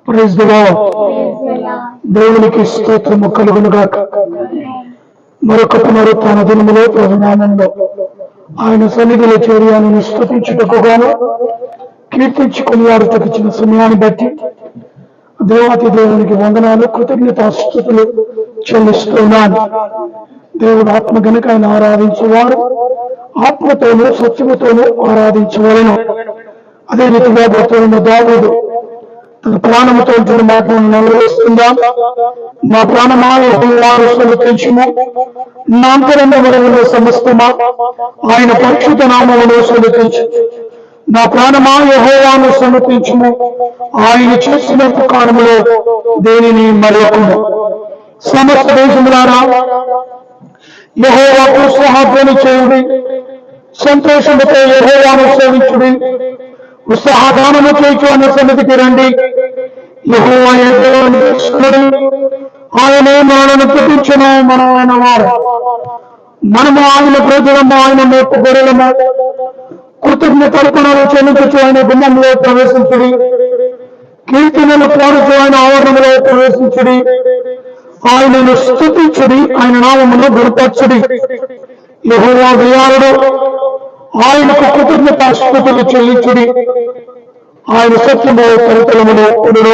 Praise the lord. దేవునికి స్తోత్రము కలుగునుగాక. మరొక పునరుత్థాన దినములో ప్రభునామంలో ఆయన సన్నిధిలో చేరి ఆయనను స్తుతించుటకు గాను కీర్తించుకుని వాడుటకు ఇచ్చిన సమయాన్ని బట్టి దేవాతి దేవునికి వందనాలు, కృతజ్ఞతాస్తుతులు చెల్లిస్తున్నాను. దేవుడు ఆత్మ గనుక ఆయన ఆరాధించేవారు ఆత్మతోనూ సత్యముతోనూ ఆరాధించవలెను. అదే రీతిగా భక్తుడైన దావీదు తన ప్రాణముతో మాటలను నెరవేరుస్తుందాం. నా ప్రాణమా యెహోవాను స్తుతించుము, నా అంతరంగములో సమస్తమా ఆయన పరిశుద్ధ నామమును స్తుతించు. నా ప్రాణమా యెహోవాను స్తుతించుము, ఆయన చేసిన ఉపకారములో దేనిని మరొకము. సమస్త దేశములారా యెహోవాకు ఉత్సాహధ్వని చేయుడి, సంతోషముతో యెహోవాను సేవించుడి. ఉత్సాహగానము చేయుచు అన్న సన్నిధికి రండి. యెహోవా ఆయనే మనలను పుట్టించును. మనమైన వారు మనము ఆయన ప్రజలము, ఆయన మేపు గొర్రెలము. కృతజ్ఞత అర్పణలు చెల్లించు ఆయన గుమ్మంలో ప్రవేశించుడి. కీర్తనలు పాడుచు ఆయన ఆవరణంలో ప్రవేశించుడి. ఆయనను స్తుతించుడి, ఆయన నామమును గురుపరచుడి. యెహోవా దయాళుడు, ఆయనకు కృతజ్ఞతాస్తుతులు చెల్లించుడి. ఆయన సత్యము పరితలములో ఉండును.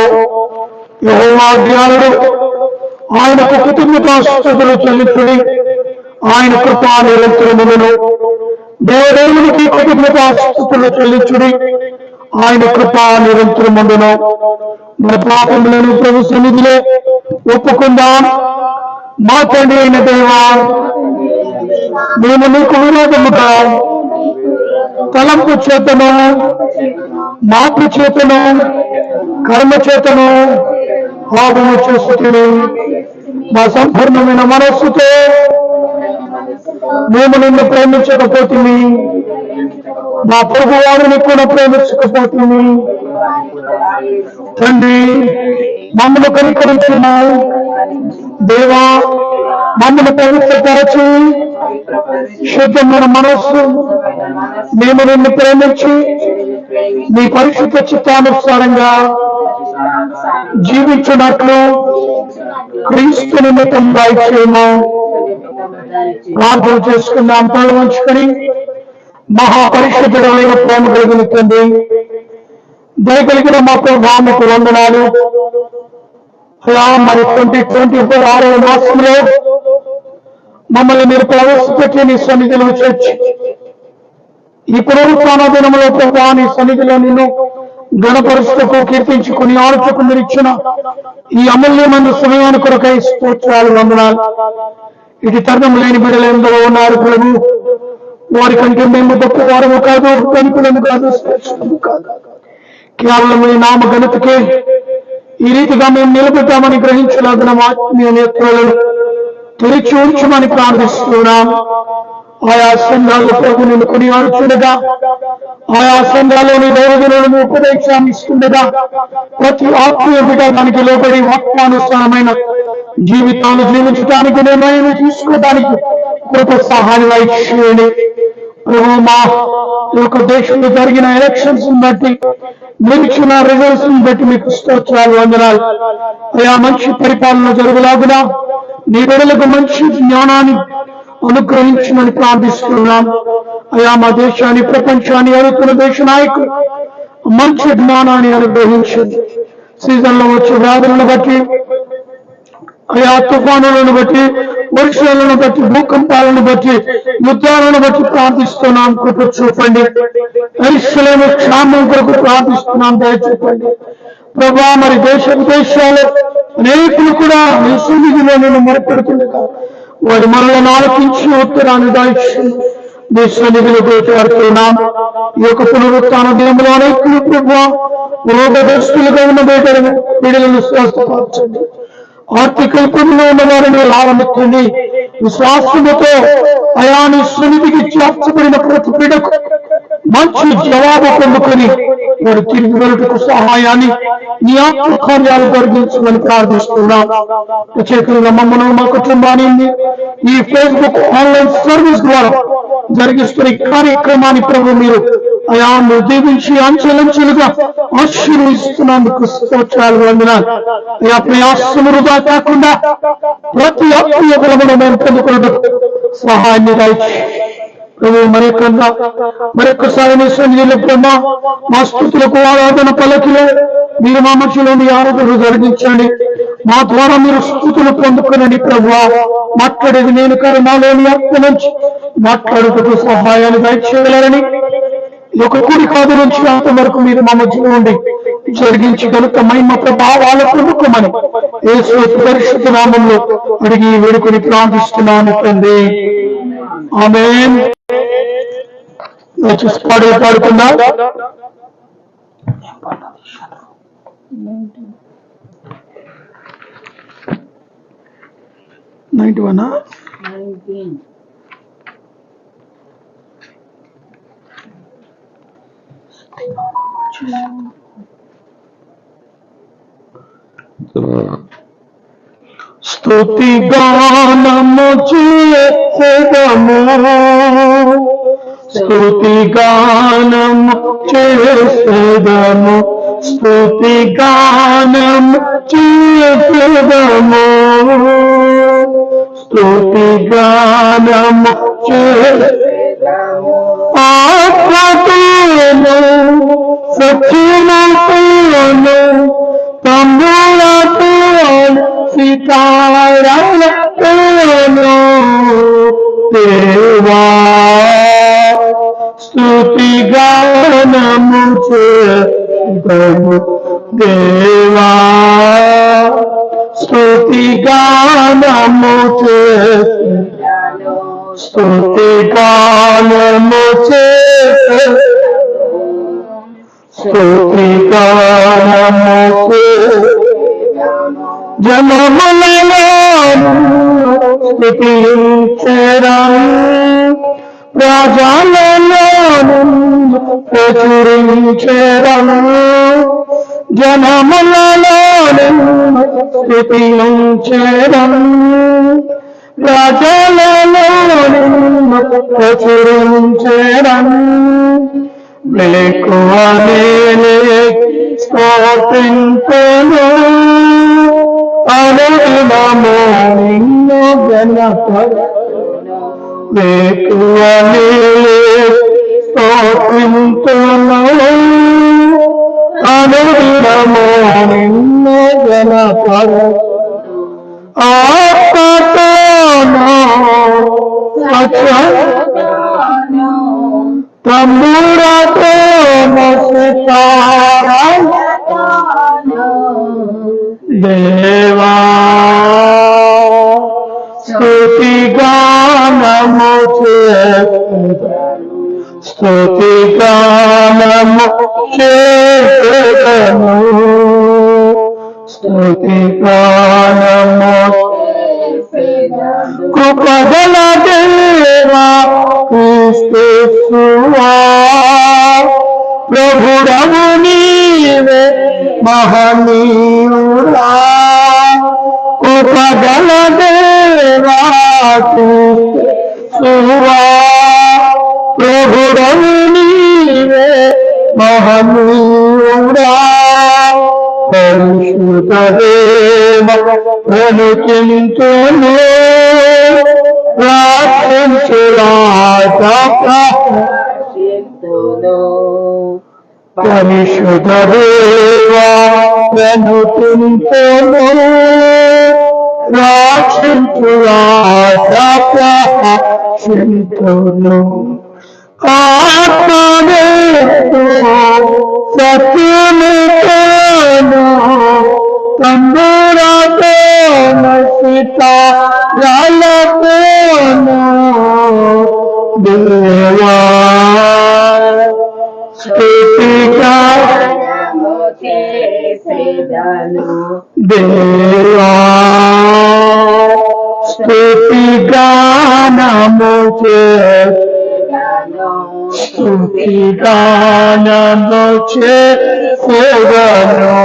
యెహోవా దయాళుడు, ఆయనకు కృతజ్ఞతాస్తుతులు చెల్లించుడి. ఆయన కృప నిరంతరమును. దేవునికి కృతజ్ఞతాస్తుతులు చెల్లించుడి. ఆయన కృప నిరంతరముండును. మన పాపములను ప్రభు సన్నిధిలో ఒప్పుకుందాం. మా తండ్రి అయిన దేవా, మేము నీకు విరోధముగా తలంపు చేతను, మాట చేతను, కర్మ చేతను పాపము చేస్తుంది. మా సంపూర్ణమైన మనస్సుతో మేము నిన్ను ప్రేమించకపోతుంది, మా ప్రభు వారిని కూడా ప్రేమించకపోతుంది. తండ్రి, మమ్మల్ని కనికరించున్నావు దేవా. మమ్మల్ని పవిత్రపరచి శుద్ధమైన మనస్సు మేము నిన్ను ప్రేమించి నీ పరిశుద్ధ చిత్తానుసారంగా జీవించినట్లు క్రీస్తు నిమిత్తం దయచేయము. ప్రార్థన చేసుకుందాం. తల వంచుకొని మహాపరిశుద్ధుడైన ప్రేమ కలిగిన తండ్రి, దయగలిగిన మా ప్రభావకు వందనాలు. అలా మరి 2024 6వ మాసంలో మమ్మల్ని మీరు ప్రవేశపెట్టి నీ సన్నిధిలో చేర్చి ఈ పునరుత్థాన దినములో ప్రభా నీ సన్నిధిలో నిన్ను గణపరుస్తకు, కీర్తించుకుని ఆలోచకు మీరు ఇచ్చిన ఈ అమూల్యమైన సమయాన్ని కొరకై స్తోత్రాలు, వందనాలు. ఇది తరుణం లేని బిడ్డలు ఎందరో ఉన్నారు ప్రభు. వారి కంటే మేము గొప్ప వారము కాదు, ధనికులము కాదు, శ్రేష్ఠము కాదు. కేవలం ఈ నామ ఘనతకే ఈ రీతిగా మేము నిలబెట్టామని గ్రహించలాగిన ఆత్మీయ నేత్రాలను తెరిచి ఉంచమని ప్రార్థిస్తున్నాం. ఆయా సంఘాలు ప్రభు నిన్ను కొనియాడుతుండగా, ఆయా సంఘాల్లోని దైవజనులను ఉపదేశాన్ని ఇస్తుండగా ప్రతి ఆత్మీయ బిడ్డ దానికి లోబడి ఆత్మానుసారమైన జీవితాలు జీవించడానికి, నిర్ణయం తీసుకోవడానికి కృప సహాయం ఇచ్చేయండి ప్రభు. మా యొక్క దేశంలో జరిగిన ఎలక్షన్స్ బట్టి, మీరు ఇచ్చిన రిజల్ట్స్ బట్టి మీకు స్తోత్రాలు, వందనాలు. అయా మంచి పరిపాలన జరుగులాగునా నీ బిడ్డలకు మంచి జ్ఞానాన్ని అనుగ్రహించమని ప్రార్థిస్తున్నాం. అయా మా దేశాన్ని, ప్రపంచాన్ని ఎదుర్కొన్న దేశ నాయకులు మంచి జ్ఞానాన్ని అనుగ్రహించండి. సీజన్లో వచ్చే వ్యాధులను బట్టి, అయా తుఫానులను బట్టి, వర్షాలను బట్టి, భూకంపాలను బట్టి, యుద్ధాలను బట్టి ప్రార్థిస్తున్నాం. కృప చూపండి. యెరూషలేము క్షేమం కొరకు ప్రార్థిస్తున్నాం. దయచూపండి ప్రభా. మరి దేశ విదేశాలు అనేకులు కూడా నీ సన్నిధిలో నేను మొరపెడుతుండగా వారి మనలను ఆలకించి ఉత్తరాన్ని దాయిచ్చు నీ సన్నిధిలో దోచాడుతున్నాం. ఈ యొక్క పునరుత్థాన దినములో అనేకులు ప్రభా రోగగ్రస్తులుగా ఉన్న బిడ్డలను స్వస్థపరచండి. ఆర్థిక ఇబ్బందులు ఉన్న వారిని లాభమెత్తండి. విశ్వాసముతో అయా నీ సన్నిధికి చేర్చబడిన ప్రతి బిడ్డకు మంచి జవాబు పొందుకొని వారు తిరిగి వెళ్ళటకు సహాయాన్ని నీ ఆత్మ కార్యాలు జరిగించమని ప్రార్థిస్తున్నాం. ప్రత్యేకంగా మమ్మల్ని, మా కుటుంబాన్ని ఈ ఫేస్బుక్ ఆన్లైన్ సర్వీస్ ద్వారా జరిగిస్తున్న ఈ కార్యక్రమాన్ని ప్రభు మీరు అయా నువ్వు దీవించి అంచెలంచెలుగా ఆశీర్వదిస్తున్నందుకు స్తోత్రాలు వందనాలు. అయా ప్రయాసం వృధా కాకుండా ప్రతి అత్యుగలమును మేము పొందుకున్నట్టు సహాయాన్ని దయచేయండి ప్రభు. మరొకసారి నీ సన్నిధిలో బ్రహ్మ మా స్తుతులకు ఆరాధన పలకిలో మీరు మా మధ్యలోని ఆరాధనలు జరిగించండి. మా ద్వారా మీరు స్తుతులు పొందుకునండి ప్రభు. మాట్లాడేది నేను కాదు, నాలోని ఆత్మ నుంచి మాట్లాడుటకు సహాయాన్ని దయచేయాలని ఈ యొక్క కుడి కాదు నుంచి అంత వరకు మీరు మా మధ్యలో ఉండి జరిగించి కనుక మహిమ ప్రభావాలు పొందుకోమని యేసు పరిశుద్ధ నామంలో అడిగి వేడుకొని ప్రార్థిస్తున్నాను తండ్రి. ఆమేన్. పాడుకుందా 91 స్తుతి గానము చేసేదము, స్తుతి గానము చేసేదము, స్తుతి గానము చేసేదము, స్తుతి గానము చేసేదము. ఆత్మతోను సత్యముతోను తమ్ములతోను సితారాలతోను దేవా స్తుతి గానము చేసేదము, దేవా స్తుతి గానము చేసేదము, స్తుతి గానము చేసేదము, స్తుతి గానము చేసేదము. జనములను స్తుతించెదము, ప్రజలను ప్రచురించెదము, జనములను స్తుతించెదము, ప్రజలను ప్రచురించెదము. వేకువనే స్తోత్రించెను, అనుదినము నిన్ను ఘనపరచెను. వేకువనే స్తోత్రించెను, అనుదినము నిన్ను ఘనపరచెను. ఆత్మతోను సత్యముతోను తమ్ములతోను సితారాలతోను దేవా స్తుతి గానము చేసేదము, స్తుతి గానము చేసేదము, స్తుతి గానము చేసేదము. కృపగల దేవా క్రీస్తువా ప్రభుడవు నీవే మహనీయుడా, కృపగల దేవా క్రీస్తువా ప్రభుడవు నీవే మహనీయుడా. పరిశుద్ధ దేవ ప్రణుతింతును, పరిశుద్ధ దేవా ప్రణుతింతును, రాక్షింతును. ఆత్మవేత్తు సత్యముతోను తమ్ములతోను సితారాలతోను దేవా స్తుతి గానము చేసేదము, దేవా స్తుతి గానము చేసేదము, స్తుతి గానము చేసేదము,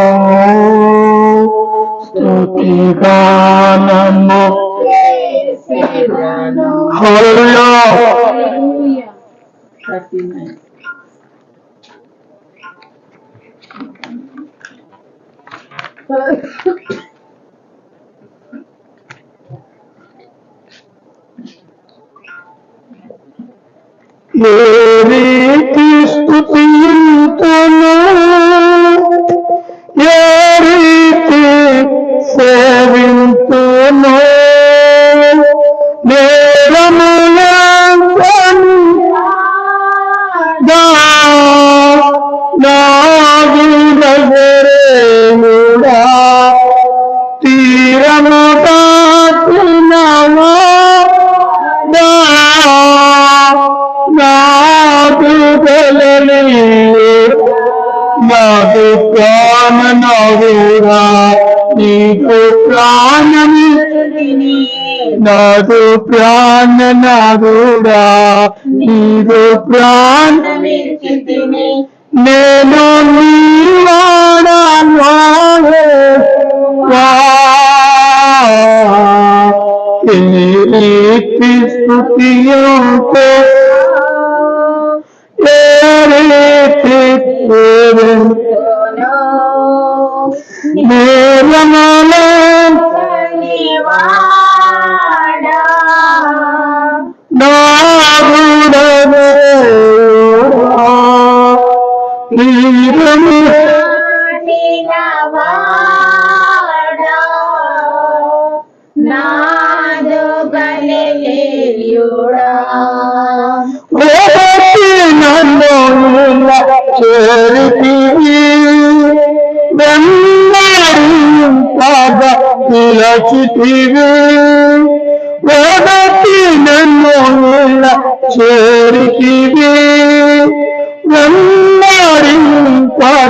స్తుతి గానము చేసేదము. హల్లెలూయా. ఏ రీతి స్తుతింతును, ఏ రీతి సేవింతును, నేరములందని నాగుడగరేనుడా, తీరము దాటినవా నాదు నాదు ప్రాణనాదురా, నీదు ప్రాణమి నాదు ప్రాణనాదురా, నీదు ప్రాణమి నేను నీవాడను స్తుతియుతో ఏ రీతి చేరితివి నిలచితివి, ఓడటి నన్ను చేరితివి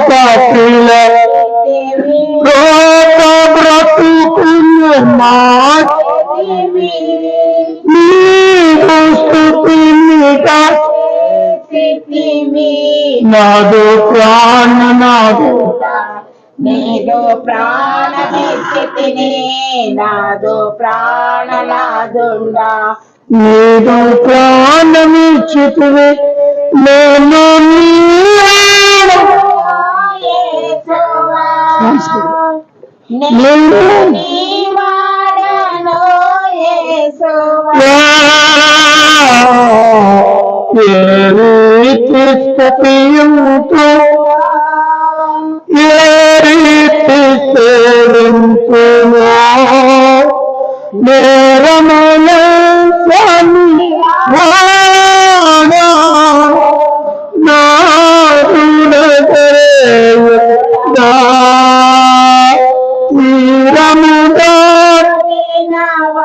పాటిల బ్రతుకులు నీవు స్తుతినిగా నాదు ప్రాణనాదు నీదు ప్రాణమిచ్చితిని నాదు ప్రాణనాదుండా, నీదు ప్రాణమిచ్చితివి నేను నీవాడను యేసువా, ఏ రీతి స్తుతియుతో ఏ రీతి సేవింతును, నేరములని నాదుడగరేయుడా, తీరము దాటినవాడా,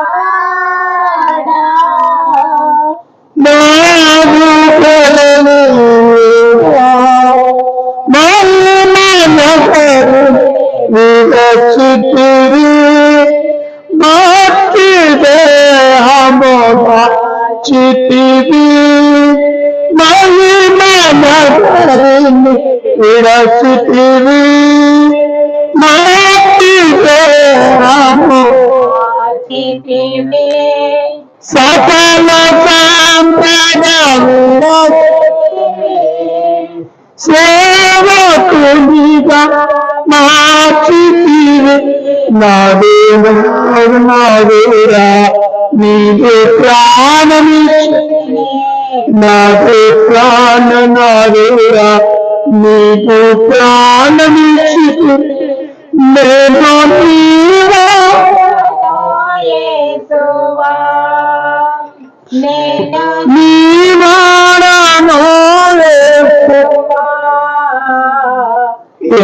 నాదుడగరేయుడా, మహిమనగరు విరచితివి, భక్తి దేహముగా చితివి, మహిమనగరుని విరచితివి, భక్తి దేహము సకల సంపదముగా సేవకునిగా మార్చితివి, నాదురా నీదు ప్రాణమిచ్చితిని, నాదు ప్రాణనాదురా నీదు ప్రాణమిచ్చితిని, నేను యేసువా, నేను నీవాడను యేసువా, ఏ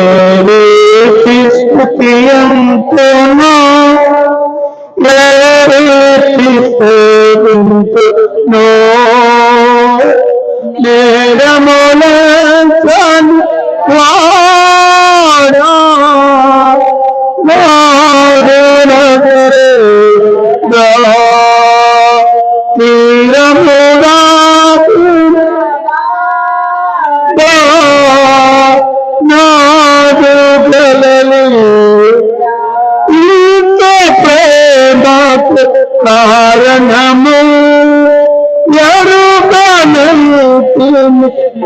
రీతి స్తుతియంతును, ఏ రీతి సేవింతును, నేరములని వాడా నాదుడగరేయుడా, తీరముగా నాదు ఇంత ప్రేమకు కారణము ఎరుగనంతిని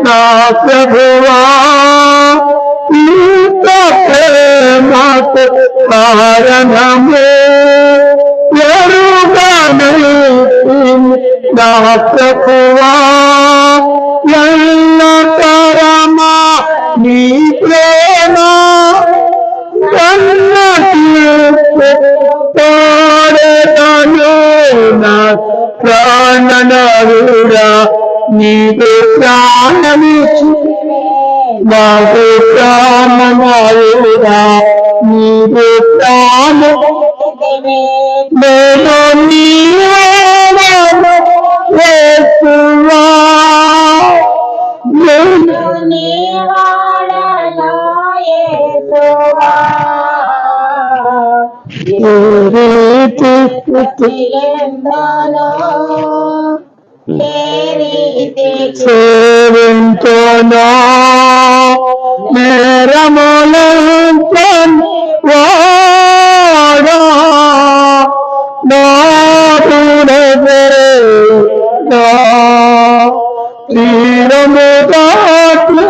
నా ప్రభువా, ఇంత ప్రేమకు కారణము ఎరుగని నా ప్రభువా ఎల్లతరమా నీ ప్రేమ పాడేదను నా ప్రాణనాథుడా నీకు ప్రాణమిచ్చు నాకు ప్రాణనాథుడా నీకు ప్రాణం నేను నీవాడను యేసువా నేను నీవాడను యేసువా సేవించనా నేరములంతన్ వాడా నాటునదే నా తీరము దాటు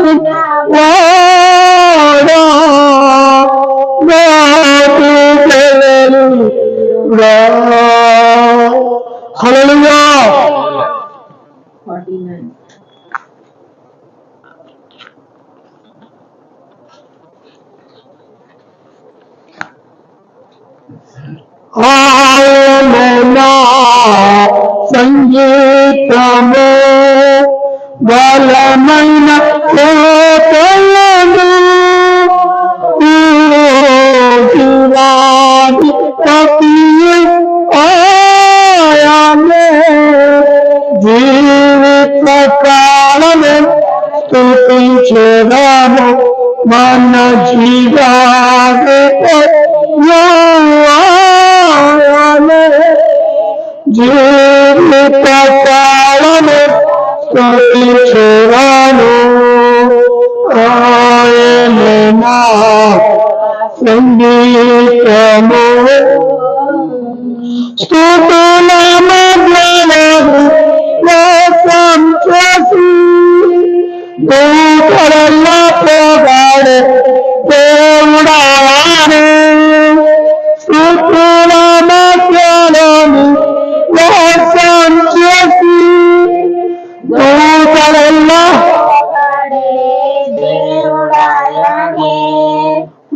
వాడా నాటు గెలలు రా హల్లెలూయా. ఆయనా సంగీతము బలమైన కోటలను జీవాది పతి ఆయనే జీవిత కాలము స్తుతించెదము మన జీవిత కాలము స్తుతించెదము ఆయనే నా సంగీతము స్తుతుల మధ్యలో మోసం చేసి దూతలల్లో పోగాడే దేవుడానే స్తుతుల మధ్యలో మోసం చేసి దూతలల్లో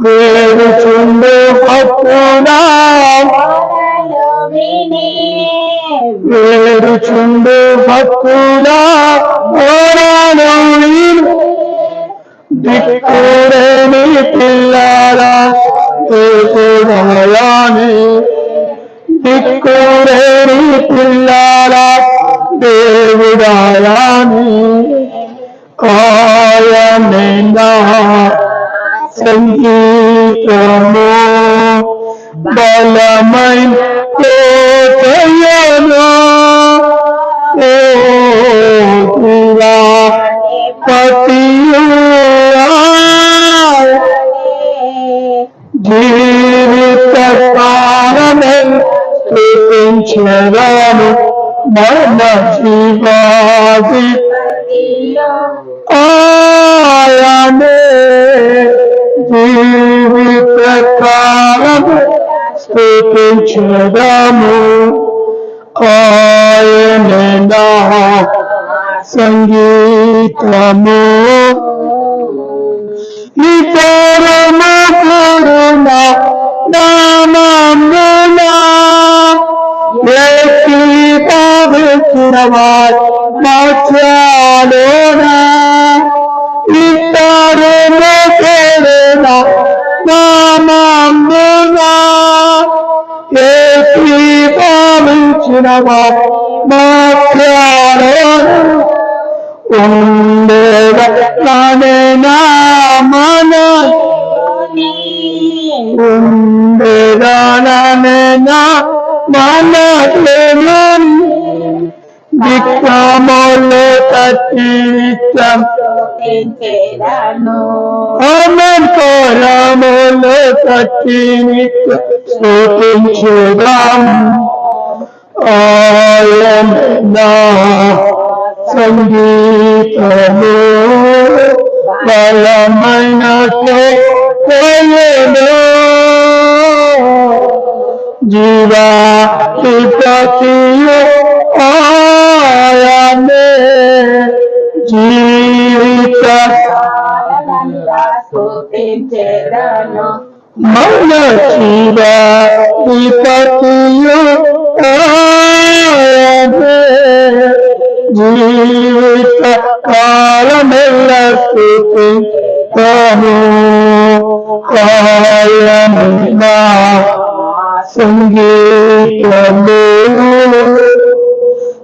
వేడుచుండు హక్కునా వేడుచుండు హక్కునా ఓరాను దిక్కులేని పిల్లరా దేవుడాయాని దిక్కులేని పిల్లరా దేవుడాయాని ఆయనే నా సంగీతము బలమైన కోటయను పతియు జీవిత కాలమే స్తుతించెదము మన జీవాది ఆయనే జీవిత కాలము స్తుతించెదము ఆయనే నా సంగీతము నితరము కరుణ నామమునా ఏకీభవించినవారు మధ్యలోనా నితరము కరుణ నామమునా ఏకీభవించినవారు మధ్యలోనా ఉండేదనే నా మన ఉండేదనే నా మన దిక్కములు తట్టి నిత్యం ఆమెన్ కోరములు తట్టి నిత్యం స్తుతించుదాం ఆయనే నా సంగీతము బలమైన కోటయను జీవాధిపతియు ఆయనే జీవిత స్తుతించెదను మన జీవాధిపతియు ఆయనే జీవిత కాలమెల్ల స్తుతించెదను ఆయనే సంగీతము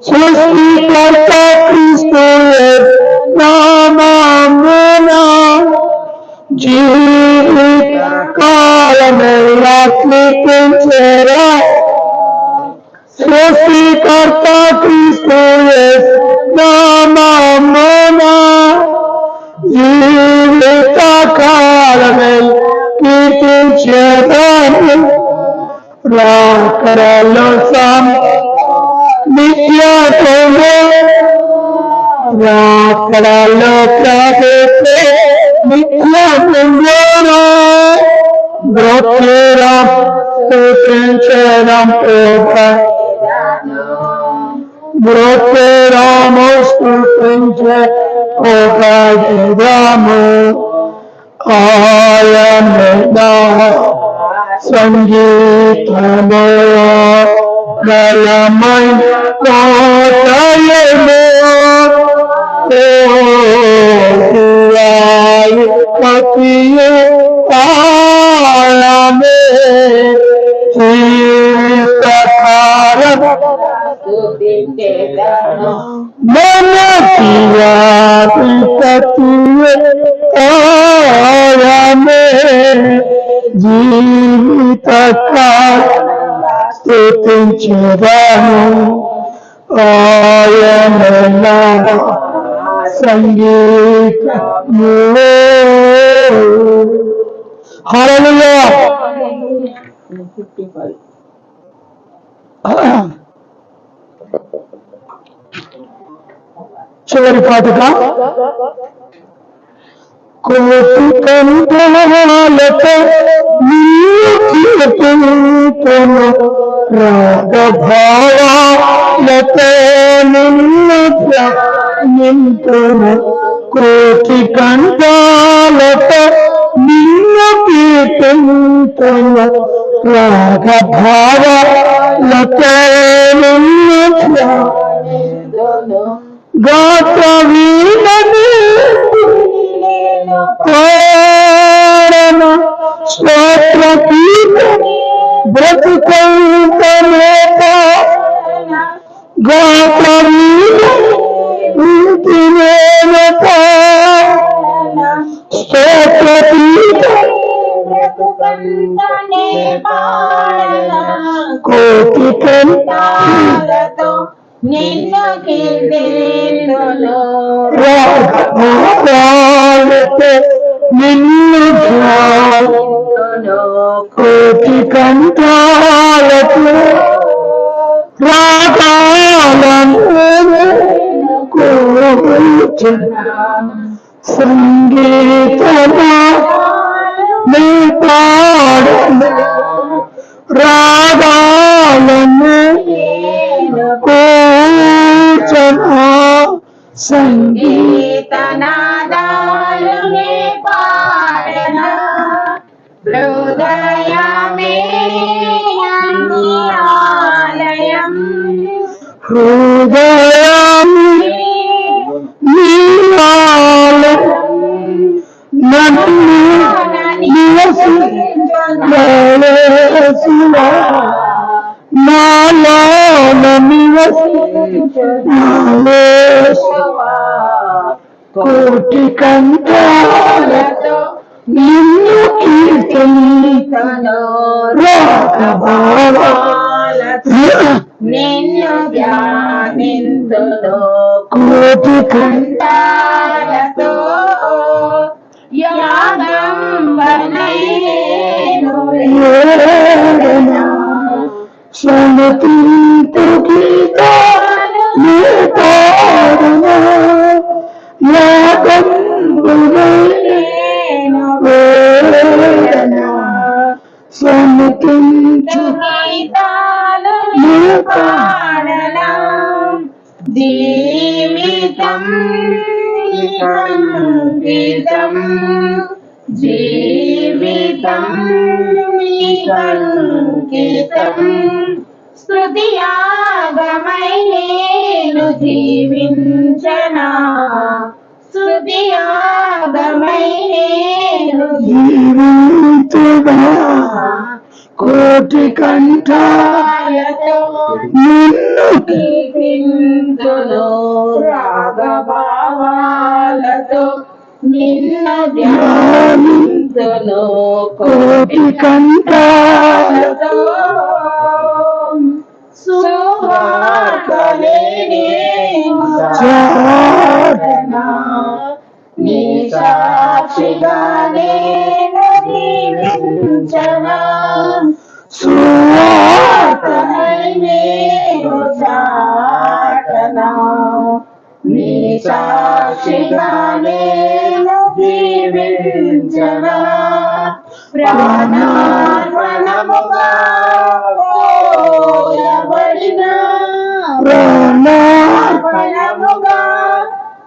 సృష్టికర్త క్రీస్తు నామమున జీవిత కాలమెల్లా కీర్తించెరా సృష్టికర్త క్రీస్తు నామమున జీవిత కాలమెల్లా కీర్తించెదను రాకడలో నిత్యము రాకడలో ప్రవేశే నిత్యము బ్రతుకురం స్తుతించడం బ్రతుకురము స్తుతించే ఒకము ఆయనే సంగీతము బలమై కోటయము పతియే ఆయనే జీవితకాలం మన జీవాధిపతియే ఆయనే జీవితకాలం స్తుతించెదను ఆయనే సంగీతము హల్లెలూయా చివరి పాఠక కోటి కంఠాలతో కీర్తింతును రాగభావాలతో నింతును కోటి కంఠాలతో నిన్ను కీర్తింతును రాగభావాలతో నిన్ను గాత్ర వీణని పాడన స్తోత్ర గీత బ్రతుకంతమేత గాత్ర వీణత స్తోత్ర గీత కోటి కంఠాలతో నిన్ను కీర్తింతును రాగభావాలతో నిన్ను ధ్యానింతును కోటి కంఠాలతో రాగాలను కూర్చున్న సంగీతమా నీ పాడను రాగాలను కూర్చున్న సంగీతనాదాలు నే పాడన హృదయమే నీ ఆలయం హృదయమే నీ ఆలయం నన్ను నివసించున నాలోన కోటి కంఠాలతో నిన్ను కీర్తింతును రాగభావాలతో నిన్ను ధ్యానింతును కోటి కంఠాలతో యాగం వనైను సమతింతు గీత నీ పాడన యాగం వనైను సమతింతు గీతాలు పాడనా జీవితం సంగీతం జీవితం సంగీతం స్తుతియాగమై నేను జీవించనా స్తుతియాగమై నేను జీవించనా కోటి కంఠాలతో నిన్ను కీర్తింతును రాగభావాలతో నిన్ను ధ్యానింతును కోటి కంఠాలతో సువార్తలేని చాటనా నీ సాక్షిగా నేను జీవించనా సువార్తమై నేను చాటనా నీ సాక్షిగా నేను జీవించనా ప్రాణార్పణముగా పోయబడిన ప్రాణార్పణముగా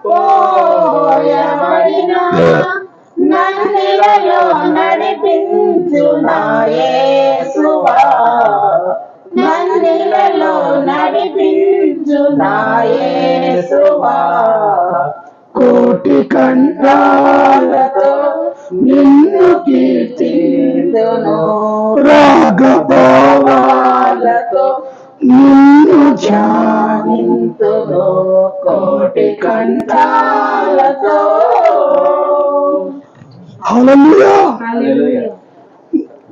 పోయబడిన నన్నిలలో నడిపించు నా యేసువా నన్నిలలో నడిపించు నా యేసువా కోటి కంఠాలతో నిన్ను కీర్తింతును రాగభావాలతో నిన్ను ధ్యానింతును కోటి కంఠాలతో. హల్లెలూయా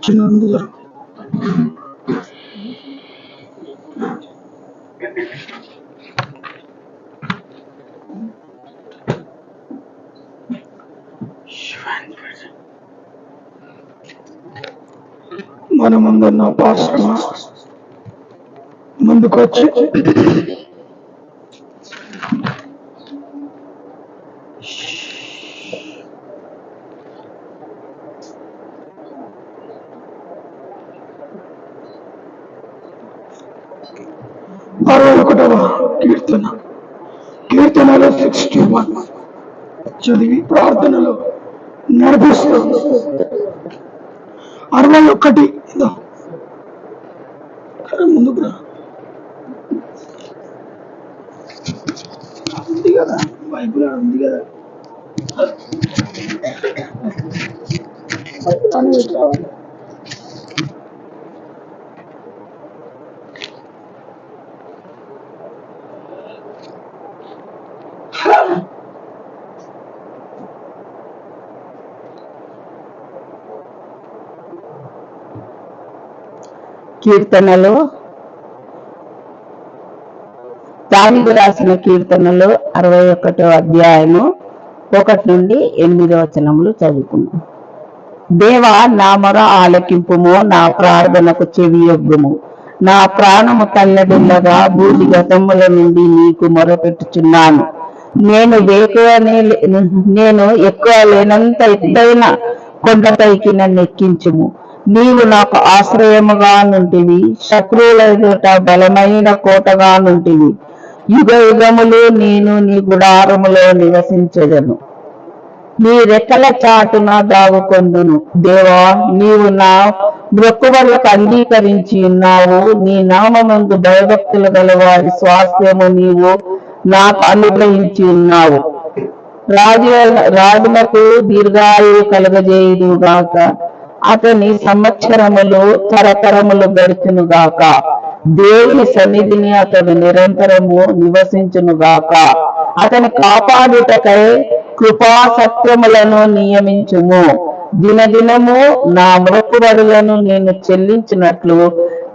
చిన్నందు మన ముందున్న పాస్టర్ ముందుకొచ్చి కీర్తనలో 61 చదివి ప్రార్థనలో నడిపిస్తూ 61 ముందుకు రా ఉంది కదా బైబిల్ ఉంది కదా కీర్తనలో దావీదు రాసిన కీర్తనలో 61వ అధ్యాయము 1 నుండి 8 వచనములు చదువుకున్నాం. దేవా, నా మొర ఆలకింపుము, నా ప్రార్థనకు చెవియొగ్గుము. నా ప్రాణము తల్లడిల్లగా భూదిగతముల నుండి నీకు మొరపెట్టుచున్నాను. నేను ఎక్కువ లేనంత ఎత్తైన కొండపైకి నన్ను ఎక్కించుము. నీవు నాకు ఆశ్రయముగా నుంటివి, శత్రువుల ఎదుట బలమైన కోటగా నుంటివి. యుగ యుగములు నేను నీ గుడారములో నివసించెదను. నీ రెక్కల చాటున దాగుకొందును. దేవా, నీవు నా మొక్కుబడులకు అంగీకరించి ఉన్నావు. నీ నామమందు భయభక్తులు గల వారి స్వాస్థ్యము నీవు నాకు అనుగ్రహించి ఉన్నావు. రాజులకు దీర్ఘాయువు కలుగజేయుదుగాక. అతని సంవత్సరములు తరతరములు గడుచునుగాక. దేవుని సన్నిధిని అతడు నిరంతరము నివసించునుగాక. అతని కాపాడుటకై కృపా సత్యములను నియమించుము. దినదినము నా మొక్కుబడులను నేను చెల్లించినట్లు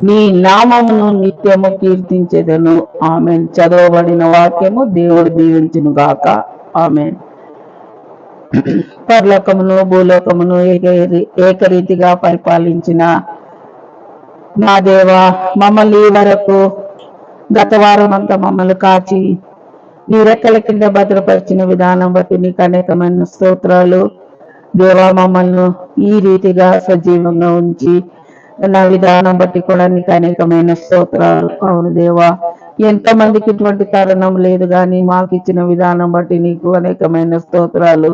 నీ నామమును నిత్యము కీర్తించెదను. ఆమేన్. చదవబడిన వాక్యము దేవుడు దీవించునుగాక. ఆమేన్. పరలోకమును భూలోకమును ఏకరీతిగా పరిపాలించిన నా దేవా, మమ్మల్ని వరకు గత వారం అంతా మమ్మల్ని కాచి నీ రెక్కల కింద భద్రపరిచిన విధానం బట్టి నీకు అనేకమైన స్తోత్రాలు. దేవా, మమ్మల్ని ఈ రీతిగా సజీవంగా ఉంచి నా విధానం బట్టి కూడా నీకు అనేకమైన స్తోత్రాలు. అవును దేవా, ఎంతమందికి ఇటువంటి తరుణం లేదు కానీ మాకు ఇచ్చిన విధానం బట్టి నీకు అనేకమైన స్తోత్రాలు.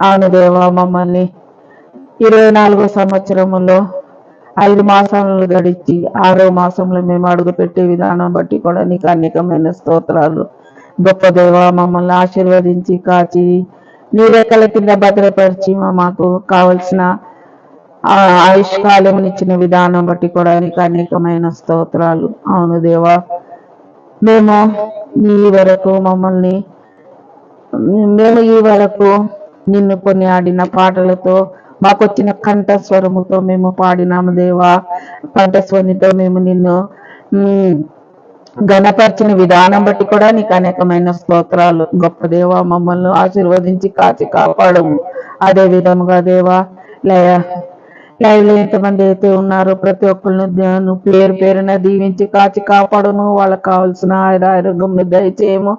అవును దేవా, మమ్మల్ని 24వ సంవత్సరములో 5 మాసాలను గడిచి 6వ మాసంలో మేము అడుగు పెట్టే విధానం బట్టి కూడా నీకు అనేకమైన స్తోత్రాలు. గొప్ప దేవ, మమ్మల్ని ఆశీర్వదించి కాచి నీ రెక్కల కింద భద్రపరిచి మాకు కావలసిన ఆయుష్కాలం ఇచ్చిన విధానం బట్టి కూడా నీకు అనేకమైన స్తోత్రాలు. అవును దేవా, మేము ఈ వరకు నిన్ను కొనియాడిన పాటలతో మాకొచ్చిన కంఠస్వరముతో మేము పాడినాము దేవా. కంఠస్వనితో మేము నిన్ను ఘనపరిచిన విధానం బట్టి కూడా నీకు అనేకమైన స్తోత్రాలు. గొప్ప దేవ, మమ్మల్ని ఆశీర్వదించి కాచి కాపాడము. అదే విధముగా దేవా, లైవ్లో ఎంతమంది అయితే ఉన్నారో ప్రతి ఒక్కరిని పేరు పేరున దీవించి కాచి కాపాడును. వాళ్ళకి కావాల్సిన ఆరోగ్యం దయచేయము.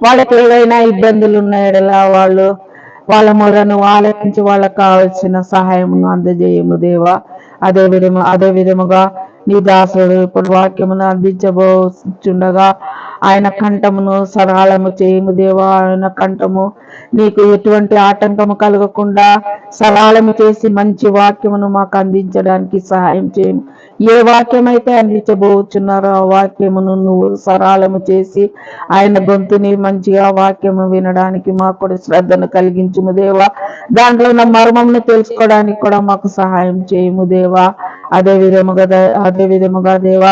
వాళ్ళకి ఏవైనా ఇబ్బందులు ఉన్నాయడలా వాళ్ళ మొరను ఆలకించి వాళ్ళకి కావలసిన సహాయమును అందజేయము దేవా. అదే విధముగా నీ దాసుడు ఇప్పుడు వాక్యమును అందించబోచుండగా ఆయన కంఠమును సరళము చేయము దేవా. ఆయన కంఠము నీకు ఎటువంటి ఆటంకము కలగకుండా సరళము చేసి మంచి వాక్యమును మాకు అందించడానికి సహాయం చేయము. ఏ వాక్యం అయితే అందించబోచున్నారో ఆ వాక్యమును నువ్వు సరళము చేసి ఆయన గొంతుని మంచిగా వాక్యము వినడానికి మాకు కూడా శ్రద్ధను కలిగించుము దేవా. దాంట్లో ఉన్న మర్మమును తెలుసుకోవడానికి కూడా మాకు సహాయం చేయము దేవా. అదే విధముగా దేవా,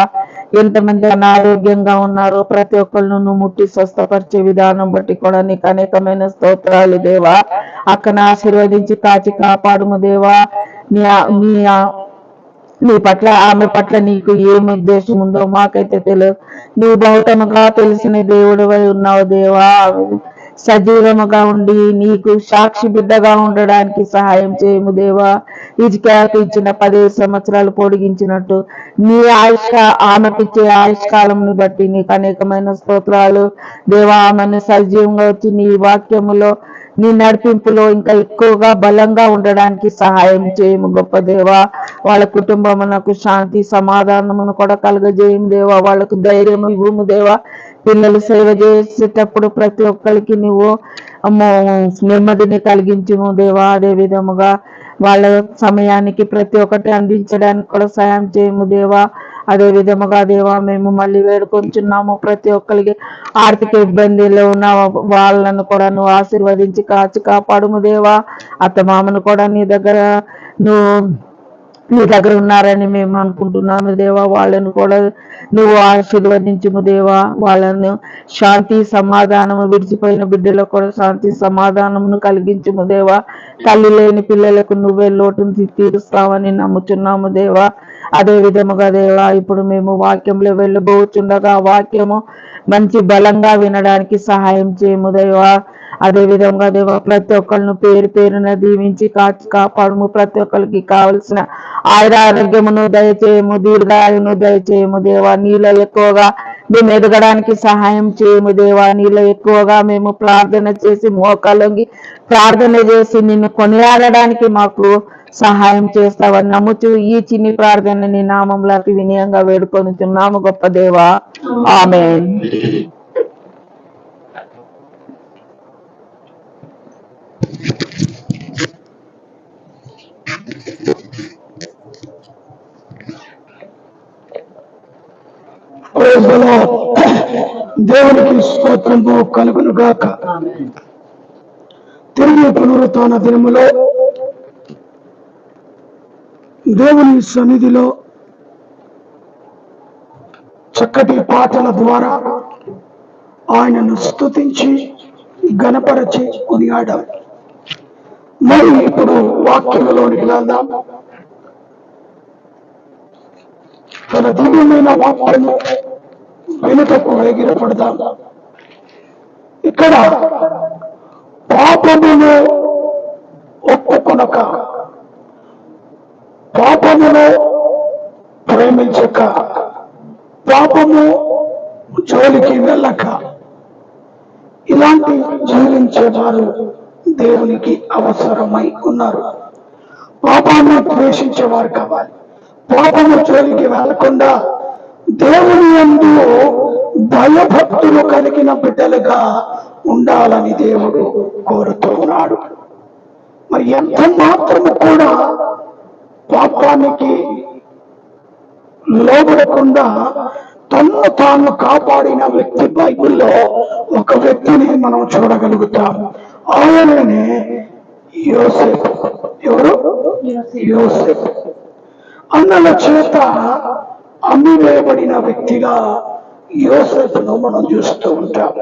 ఎంతమంది అనారోగ్యంగా ఉన్నారో ప్రతి ఒక్కరిను ముట్టి స్వస్థపరిచే విధానం బట్టి కూడా నీకు అనేకమైన స్తోత్రాలు దేవా. అక్కను ఆశీర్వదించి కాచి కాపాడుము దేవా. నీ పట్ల ఆమె పట్ల నీకు ఏమి ఉద్దేశం ఉందో మాకైతే తెలియదు. నీ బహుతముగా తెలిసిన దేవుడివై ఉన్నావు దేవా. సజీవముగా ఉండి నీకు సాక్షి బిడ్డగా ఉండడానికి సహాయం చేయము దేవా. హిజ్కియాకు ఇచ్చిన 15 సంవత్సరాలు పొడిగించినట్టు నీ ఆమెకిచ్చే ఆయుష్కాలంని బట్టి నీకు అనేకమైన స్తోత్రాలు దేవా. ఆమెను సజీవంగా వచ్చి నీ వాక్యములో నీ నడిపింపులో ఇంకా ఎక్కువగా బలంగా ఉండడానికి సహాయం చేయము గొప్ప దేవా. వాళ్ళ కుటుంబమునకు శాంతి సమాధానమును కూడా కలుగజేయము దేవా. వాళ్ళకు ధైర్యం ఇవ్వము దేవా. పిల్లలు సేవ చేసేటప్పుడు ప్రతి ఒక్కరికి నువ్వు నెమ్మదిని కలిగించుము దేవా. అదే విధముగా వాళ్ళ సమయానికి ప్రతి ఒక్కటి అందించడానికి కూడా సాయం చేయము దేవా. అదే విధముగా దేవా, మేము మళ్ళీ వేడుకొంచున్నాము. ప్రతి ఒక్కరికి ఆర్థిక ఇబ్బందిలో ఉన్న వాళ్ళను కూడా నువ్వు ఆశీర్వదించి కాచి కాపాడుము దేవా. అత్తమామను కూడా నీ దగ్గర ఉన్నారని మేము అనుకుంటున్నాము దేవా. వాళ్ళను కూడా నువ్వు ఆశీర్వదించుము దేవా. వాళ్ళను శాంతి సమాధానము, విడిచిపోయిన బిడ్డలకు కూడా శాంతి సమాధానమును కలిగించుము దేవా. తల్లి లేని పిల్లలకు నువ్వే లోటును తీరుస్తావని నమ్ముచున్నాము దేవా. అదే విధముగా దేవా, ఇప్పుడు మేము వాక్యంలో వెళ్ళబోచుండగా వాక్యము మంచి బలంగా వినడానికి సహాయం చేయము దేవా. అదే విధంగా దేవా, ప్రతి ఒక్కరిని పేరు పేరున దీవించి కాచి కాపాడము. ప్రతి ఒక్కరికి కావలసిన ఆరోగ్యమును దయచేయము, దీర్ఘాయును దయచేయము దేవా. నీలో ఎక్కువగా మేము ఎదగడానికి సహాయం చేయము దేవా. నీలో ఎక్కువగా మేము ప్రార్థన చేసి మోకాలొంగి ప్రార్థన చేసి నిన్ను కొనియాడడానికి మాకు సహాయం చేస్తావని నమ్ముచు ఈ చిన్ని ప్రార్థన నీ నామంలోకి వినయంగా వేడుకొనుచున్నాము గొప్ప దేవా. ఆమేన్. దేవునికి స్తోత్రము కలుగును గాక. తిరిగి పునరుత్థాన దినములో దేవుని సన్నిధిలో చక్కటి పాటల ద్వారా ఆయనను స్తుతించి ఘనపరచి కొనియాడాం. మరి ఇప్పుడు వాక్యంలోనికి వెళ్దాం. తన దివ్యమైన వాక్యము వెనుకకు ఎగిరపడదాం. ఇక్కడ పాపమును ఒప్పుకొనక, పాపమును ప్రేమించక, పాపము జోలికి వెళ్ళక ఇలాంటి జీవించేవారు దేవునికి అవసరమై ఉన్నారు. పాపాన్ని ద్వేషించేవారు కావాలి, పాపము జోలికి వెళ్లకుండా దేవుని యందు భయభక్తులు కలిగిన బిడ్డలుగా ఉండాలని దేవుడు కోరుతూ ఉన్నాడు. మరి ఎంత మాత్రము కూడా పాపానికి లోబడకుండా తన్ను తాను కాపాడిన వ్యక్తి బైబిల్లో ఒక వ్యక్తిని మనం చూడగలుగుతాం. ఆయననే యోసేపు. ఎవరు? యోసేపు. అన్నల చేత అమ్మివేయబడిన వ్యక్తిగా యోసేపును మనం చూస్తూ ఉంటాం.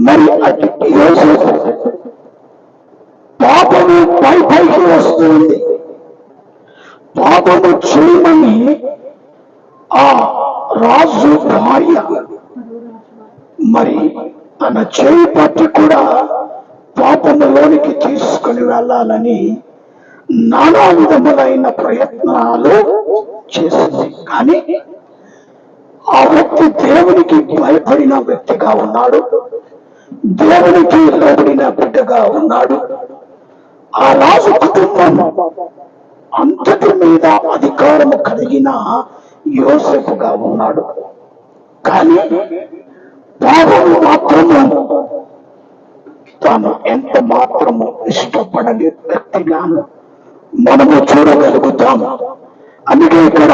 మరి అటు యోసేపు పాపము పైకి వస్తుంది. పాపము చేయమని ఆ రాజు భార్య మరి తన చేయి పట్టి కూడా పాపములోనికి తీసుకుని వెళ్ళాలని నానా విధములైన ప్రయత్నాలు చేసింది. కానీ ఆ వ్యక్తి దేవునికి భయపడిన వ్యక్తిగా ఉన్నాడు, దేవునికి లోబడిన బిడ్డగా ఉన్నాడు. ఆ రాజు కుటుంబం అంతటి మీద అధికారము కలిగిన యోసేపుగా ఉన్నాడు. కానీ పాపము మాత్రము తాను ఎంత మాత్రము ఇష్టపడని వ్యక్తిగాను మనము చూడగలుగుతాము. అందుకే ఇక్కడ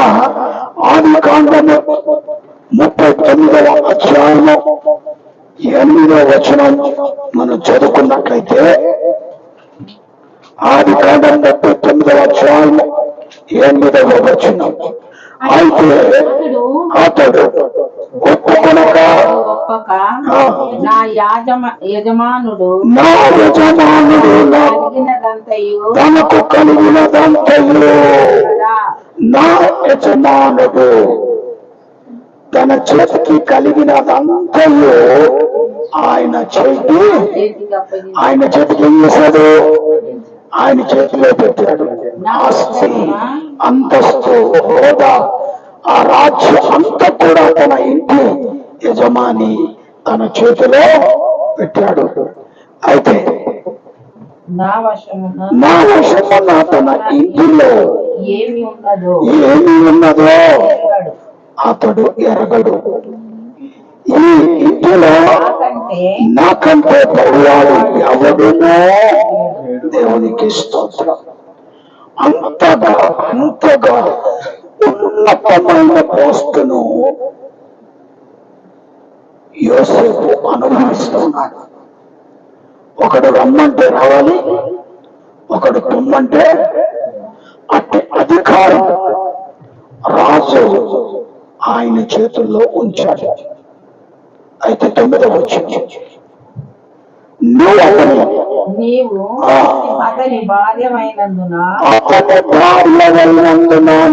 ఆదికాండము 39వ అధ్యాయము 8వ వచనం మనం చదువుకున్నట్లయితే, ఆదికాండం 39వ అధ్యాయము 8వ వచనం, అయితే అతడు ఒప్పుకొనక నా యజమానుడు తనకు కలిగినదంతయు నా యజమానుడు తన చేతికి కలిగినదంతయు ఆయన చేతికి ఏం చేశాడు? ఆయన చేతిలో పెట్టాడు. ఆస్తి, అంతస్తు, హోదా, ఆ రాజ్యం అంతా కూడా తన ఇంటి యజమాని తన చేతిలో పెట్టాడు. అయితే నా వశమున తన ఇంటిలో ఏమి ఉన్నదో అతడు ఎరగడు. ఈ ఇంటిలో నాకంటే పడివాడు ఎవడునో దేవునికి స్తోత్రం. అంతగా ఉన్నతమైన పోస్టును యోసేపు అనుభవిస్తున్నాడు. ఒకడు రమ్మంటే రావాలి, ఒకడు తుమ్మంటే అట్టి అధికారం రాజు ఆయన చేతుల్లో ఉంచాడు. అయితే 9వ వచనం, నీవు అతని భార్యమైనందున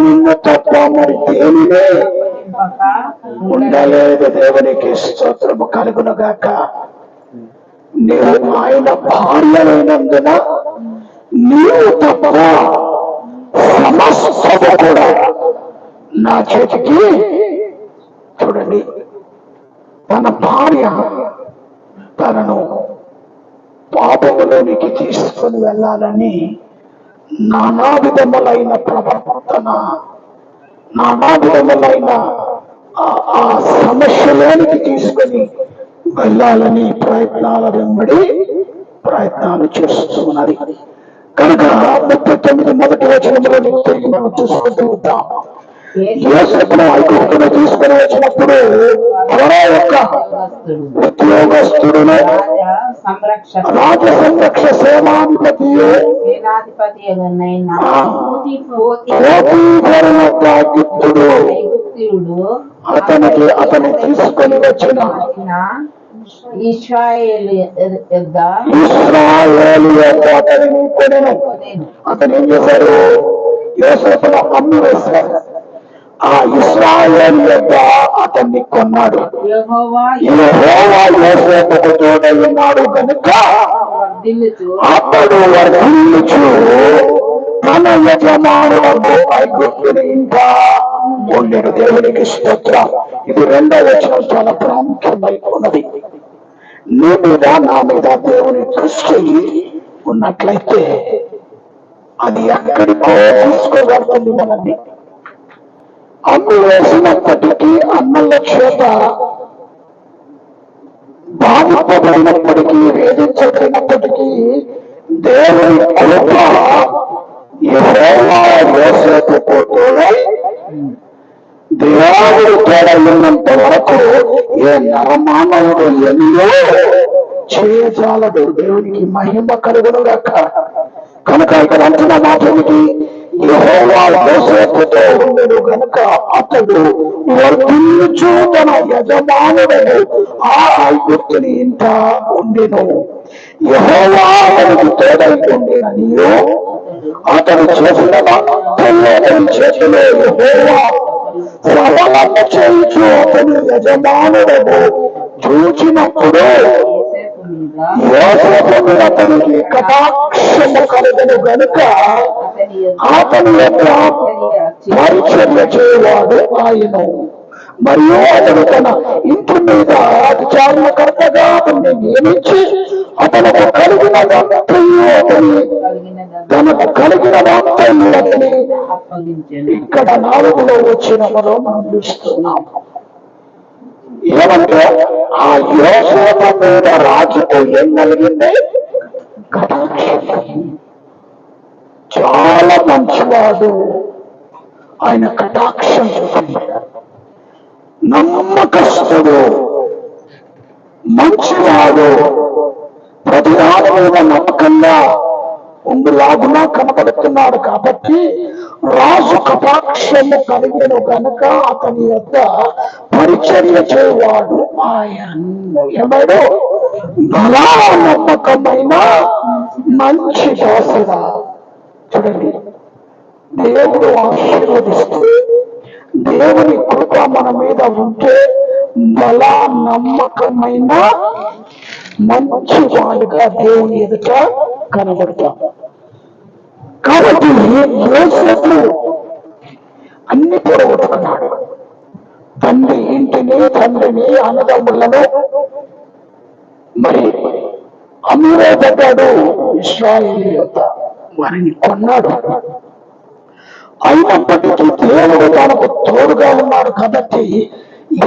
నిన్ను తప్ప మరి దేనినే ఉండలేదు. దేవునికి స్తోత్రము కలుగునుగాక. నీవు ఆయన భార్యమైనందున నీవు తప్ప సమస్తము కూడా నా చేతికి. చూడండి, తన భార్య తనను పాపములోనికి తీసుకొని వెళ్ళాలని నానా విధములైన ప్రవర్తన, నానా విధములైన ఆ సమస్యలోనికి తీసుకొని వెళ్ళాలని ప్రయత్నాలు చేస్తున్నది. కనుక 39 మొదటి వచనంలో తిరిగి మనం చూసుకుంటూ ఉంటాం. యోసేపును ఐగుప్తును తీసుకుని వచ్చినప్పుడు ఫరో యొక్క ఉద్యోగస్తుడును రాజ సంరక్ష సేనాధిపతియు అతని తీసుకొని వచ్చిన ఇశ్రాయేలు అతనిని కొనెను. అతను ఏం చేశాడు? యోసేపును అమ్మి వేశాడు. ఆ ఇశ్రాయేలు యొక్క అతన్ని కొన్నాడు. యెహోవా యోసేపుకు తోడై ఉన్నాడు కనుక అతడు వర్ధిల్లుచు తన యజమానులకు ఐగుప్తుని ఇంకా ఉండెను. దేవునికి స్తోత్రం. ఇది 2వ వచనం చాలా ప్రాముఖ్యమై ఉన్నది. నీ మీద నా మీద దేవుని దృష్టి ఉన్నట్లయితే అది ఎక్కడికో తీసుకోగలుగుతుంది మనల్ని. అమ్మి వేసినప్పటికీ అన్నల చేత బాధింపబడినప్పటికీ వేధించబడినప్పటికీ దేవుని కృప యెహోవా యోసేపుకు తోడై దేవుడు తోడైనంత వరకు ఏ నరమానవుడు ఎన్నో చేయజాలడు. దేవునికి మహిమ కలుగునుగాక. కనుక ఇక్కడ అంటున్న మాటనికి యెహోవా యోసేపుతో ఉండెను గనుక అతడు వర్ధిల్లుచు తన యజమానుడను ఆ ఐగుప్తుని ఇంట ఉండెను. యెహోవా అతనికి తోడై ఉండెననియు అతడు చేసిన అతని చేతిలో యెహోవా సఫలత చేయించు అతని యజమానుడను చూచినప్పుడు యోసేపు మీద అతనికి కటాక్షము కలుగను గనుక అతని యొక్క పరిచర్య చేయవాడు ఆయను. మరియు అతడు తన ఇంటి మీద విచారణకర్తగా అతన్ని నియమించి తనకు కలిగినదంతయు అతని ఇక్కడ 4లో వచ్చినలో మనం చూస్తున్నాం. ఏమంటే ఆ యోసేపు మీద రాజుకు ఏం కలిగింది? కటాక్షం. చాలా మంచివాడు, ఆయన కటాక్షం చూపించాడు. నమ్మకస్తుడు, మంచివాడు, ప్రతి దాని మీద నమ్మకంగా ఉండులాగునా కనపడుతున్నాడు. కాబట్టి రాజు కటాక్షము కలిగిన కనుక అతని యొక్క పరిచర్య చేయవాడు ఆయన. ఏమాడు? బలా నమ్మకమైన మంచి దాసుడా. చూడండి, దేవుడు ఆశీర్వదిస్తూ దేవుని కృప మన మీద ఉంటే బలా నమ్మకమైన మంచి వాడుగా దేవుని ఎదుట కనబడతాం. కాబట్టి యోసేపు అన్ని పొడగొట్టుకున్నాడు. తండ్రి ఇంటిని, తండ్రిని, అన్నదమ్ములను మరి అమ్మివేయబడ్డాడు. ఇశ్రాయేలు యొక్క వారిని కొన్నాడు. అయినప్పటికీ దేవుడు తనకు తోడుగా ఉన్నాడు కాబట్టి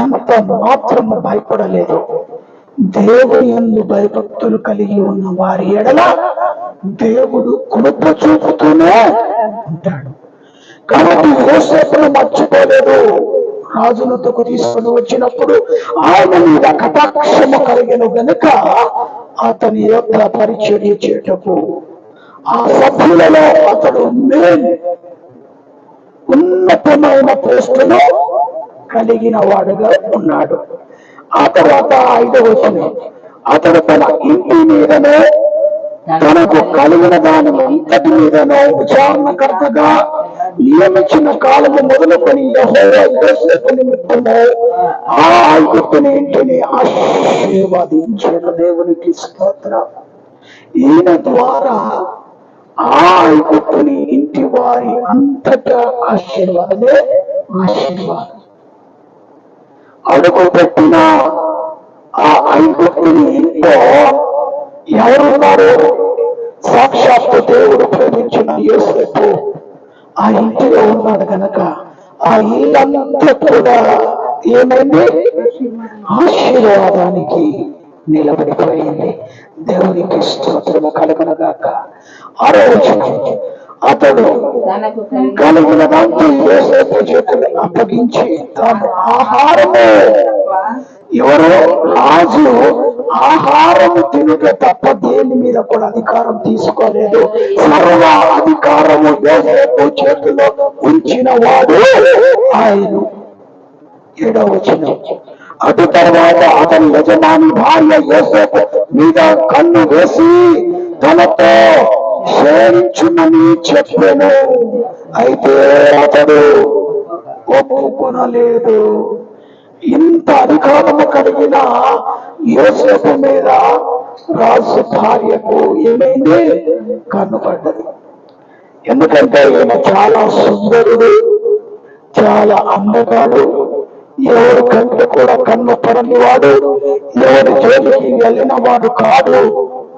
ఎంత మాత్రము భయపడలేదు. దేవుని యందు భయభక్తులు కలిగి ఉన్న వారి ఎడల దేవుడు కృప చూపుతూనే ఉంటాడు. కాబట్టి యోసేపును మర్చిపోలేదు. రాజులతో తీసుకుని వచ్చినప్పుడు ఆయన మీద కటాక్షము కలిగిన గనుక అతని యొక్క పరిచర్య చేయటకు ఆ సభ్యులలో అతడు ఉన్నతమైన పోస్టును కలిగిన వాడుగా ఉన్నాడు. ఆ తర్వాత 5వ వచనం, అతడు తన ఇంటి మీదనే తనకు కలిగిన దాని అంతటి మీదనో విచారణకర్తగా నియమించిన కాలము మొదలుకొని యెహోవా యోసేపు నిమిత్తము ఆ ఐగుప్తుని ఇంటిని ఆశీర్వదించిన దేవునికి స్తోత్రం. ఈయన ద్వారా ఆ ఐగుప్తుని ఇంటి వారి అంతటా ఆశీర్వాదమే ఆశీర్వాదం. అడుగు పెట్టిన ఆ ఐగుప్తుని ఇంట్లో ఎవరున్నారు? సాక్షాత్తు దేవుడు ప్రేమించిన యోసేపు ఆ ఇంటిలో ఉన్నాడు కనుక ఆ ఇల్లంతా కూడా ఏమైంది? ఆశీర్వాదానికి నిలబడిపోయింది. దేవునికి స్తోత్రము కలుగునుగాక. 6వ వచనం, అతడు కలిగినదంతా యోసేపు చేతులు అప్పగించి తాను ఆహారము, ఎవరు? రాజు ఆహారము తినుట తప్ప దేని మీద కూడా అధికారం తీసుకోలేదు. సర్వ అధికారము యోసేపు చేతిలో ఉంచిన వాడు ఆయన. 7వ వచనం, అటు తర్వాత అతని యజమాని భార్య యోసేపు మీద కన్ను వేసి తనతో సేవించుమని చెప్పాను. అయితే అతడు ఒప్పుకొనలేదు. ఇంత అధికారము కలిగిన యోసేపు మీద రాజు భార్యకు ఏమైంది? కన్నుపడ్డది. ఎందుకంటే ఈయన చాలా సుందరుడు, చాలా అందగాడు, ఎవరి కంటే కూడా కన్ను పడని వాడు, ఎవరి జోలికి వెళ్ళిన వాడు కాదు.